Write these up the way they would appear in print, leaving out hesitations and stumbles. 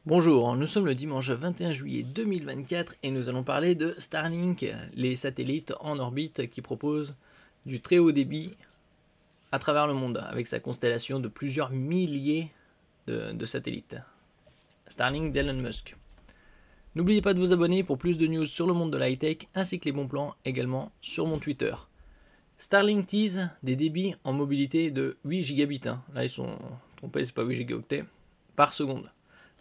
Bonjour, nous sommes le dimanche 21 juillet 2024 et nous allons parler de Starlink, les satellites en orbite qui proposent du très haut débit à travers le monde avec sa constellation de plusieurs milliers de satellites. Starlink d'Elon Musk. N'oubliez pas de vous abonner pour plus de news sur le monde de la high-tech ainsi que les bons plans également sur mon Twitter. Starlink tease des débits en mobilité de 8 gigabits. Là ils sont trompés, c'est pas 8 gigaoctets par seconde.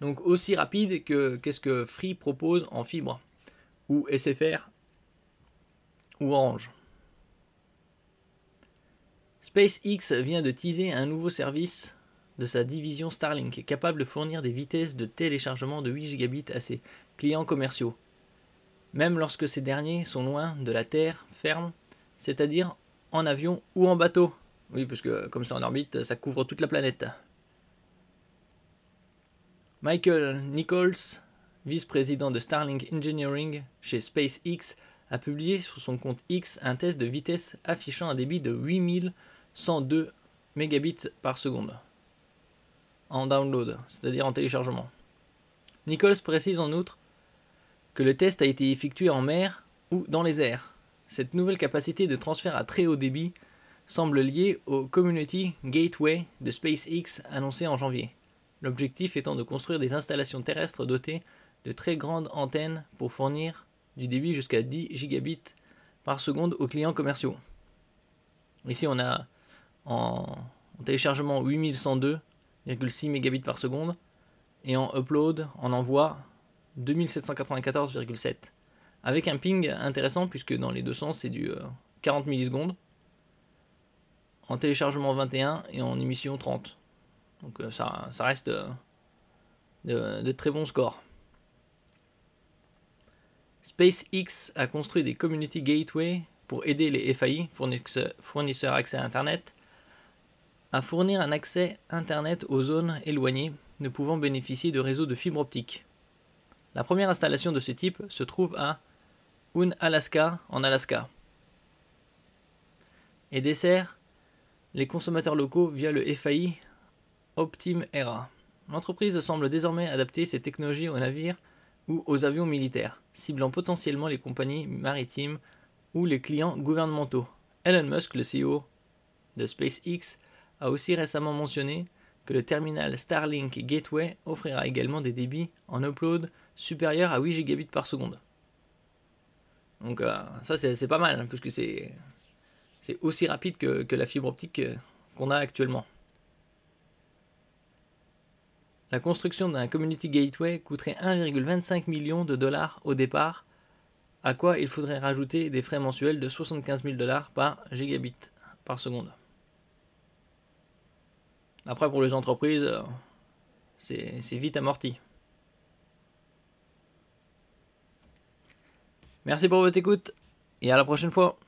Donc aussi rapide que qu'est-ce que Free propose en fibre, ou SFR, ou Orange. SpaceX vient de teaser un nouveau service de sa division Starlink, capable de fournir des vitesses de téléchargement de 8 gigabits à ses clients commerciaux, même lorsque ces derniers sont loin de la Terre ferme, c'est-à-dire en avion ou en bateau. Oui, parce que comme c'est en orbite, ça couvre toute la planète. Michael Nichols, vice-président de Starlink Engineering chez SpaceX, a publié sur son compte X un test de vitesse affichant un débit de 8102 mégabits par seconde en download, c'est-à-dire en téléchargement. Nichols précise en outre que le test a été effectué en mer ou dans les airs. Cette nouvelle capacité de transfert à très haut débit semble liée au Community Gateway de SpaceX annoncé en janvier. L'objectif étant de construire des installations terrestres dotées de très grandes antennes pour fournir du débit jusqu'à 10 gigabits par seconde aux clients commerciaux. Ici on a en téléchargement 8102,6 mégabits par seconde et en upload, en envoi 2794,7. Avec un ping intéressant puisque dans les deux sens c'est du 40 millisecondes, en téléchargement 21 et en émission 30. Donc ça reste de très bons scores. SpaceX a construit des Community Gateway pour aider les FAI, fournisseurs accès à Internet, à fournir un accès Internet aux zones éloignées ne pouvant bénéficier de réseaux de fibre optique. La première installation de ce type se trouve à Unalaska, en Alaska, et dessert les consommateurs locaux via le FAI Optim Era. L'entreprise semble désormais adapter ses technologies aux navires ou aux avions militaires, ciblant potentiellement les compagnies maritimes ou les clients gouvernementaux. Elon Musk, le CEO de SpaceX, a aussi récemment mentionné que le terminal Starlink Gateway offrira également des débits en upload supérieurs à 8 gigabits par seconde. Donc ça c'est pas mal, puisque c'est aussi rapide que la fibre optique qu'on a actuellement. La construction d'un Community Gateway coûterait 1,25 million de dollars au départ, à quoi il faudrait rajouter des frais mensuels de 75 000 dollars par gigabit par seconde. Après pour les entreprises, c'est vite amorti. Merci pour votre écoute et à la prochaine fois.